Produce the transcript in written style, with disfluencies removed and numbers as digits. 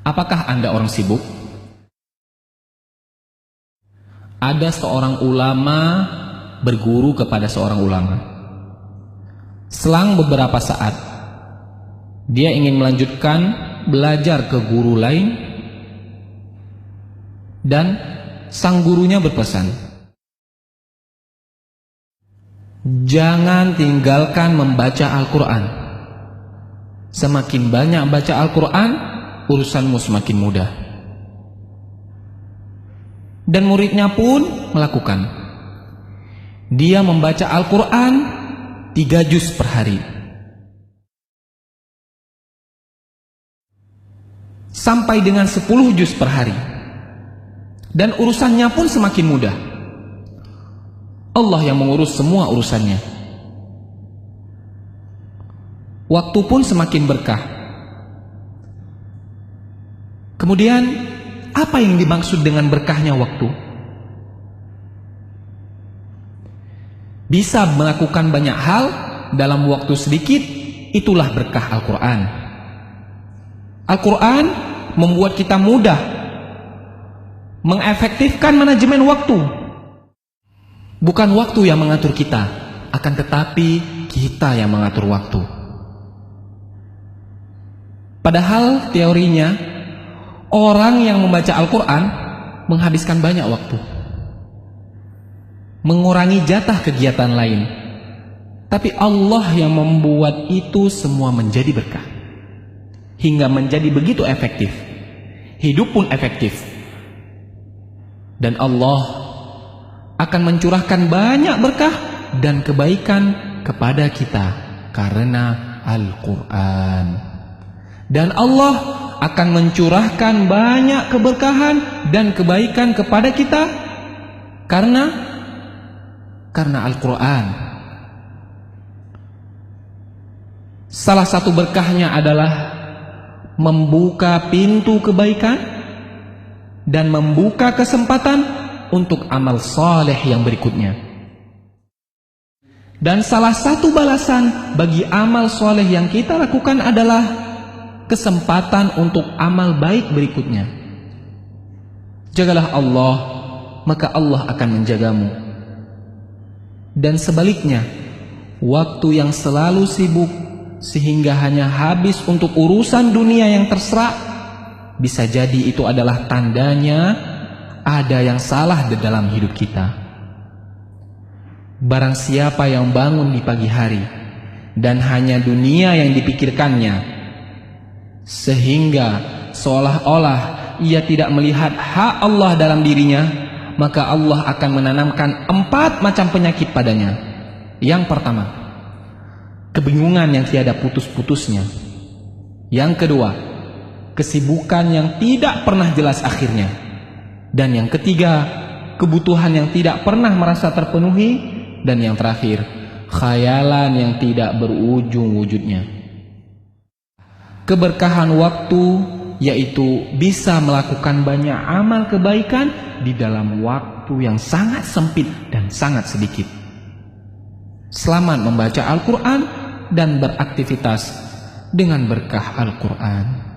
Apakah Anda orang sibuk? Ada seorang ulama berguru kepada seorang ulama. Selang beberapa saat, dia ingin melanjutkan belajar ke guru lain, dan sang gurunya berpesan, jangan tinggalkan membaca Al-Quran. Semakin banyak baca Al-Quran, urusanmu semakin mudah. Dan muridnya pun melakukan. Dia membaca Al-Quran 3 juz per hari. Sampai dengan 10 juz per hari. Dan urusannya pun semakin mudah. Allah yang mengurus semua urusannya. Waktu pun semakin berkah. Kemudian, apa yang dimaksud dengan berkahnya waktu? Bisa melakukan banyak hal dalam waktu sedikit, itulah berkah Al-Quran. Al-Quran membuat kita mudah mengefektifkan manajemen waktu. Bukan waktu yang mengatur kita, akan tetapi kita yang mengatur waktu. Padahal teorinya, orang yang membaca Al-Quran menghabiskan banyak waktu, mengurangi jatah kegiatan lain. Tapi Allah yang membuat itu semua menjadi berkah, hingga menjadi begitu efektif. Hidup pun efektif. Dan Allah akan mencurahkan banyak berkah dan kebaikan kepada kita karena Al-Quran. Dan Allah akan mencurahkan banyak keberkahan dan kebaikan kepada kita karena Al-Quran. Salah satu berkahnya adalah membuka pintu kebaikan dan membuka kesempatan untuk amal saleh yang berikutnya. Dan salah satu balasan bagi amal saleh yang kita lakukan adalah kesempatan untuk amal baik berikutnya. Jagalah Allah, maka Allah akan menjagamu. Dan sebaliknya, waktu yang selalu sibuk sehingga hanya habis untuk urusan dunia yang terserah, bisa jadi itu adalah tandanya ada yang salah di dalam hidup kita. Barang siapa yang bangun di pagi hari dan hanya dunia yang dipikirkannya, sehingga seolah-olah ia tidak melihat hak Allah dalam dirinya, maka Allah akan menanamkan 4 macam penyakit padanya. Yang pertama, kebingungan yang tiada putus-putusnya. Yang kedua, kesibukan yang tidak pernah jelas akhirnya. Dan yang ketiga, kebutuhan yang tidak pernah merasa terpenuhi. Dan yang terakhir, khayalan yang tidak berujung wujudnya. Keberkahan waktu yaitu bisa melakukan banyak amal kebaikan di dalam waktu yang sangat sempit dan sangat sedikit. Selamat membaca Al-Quran dan beraktivitas dengan berkah Al-Quran.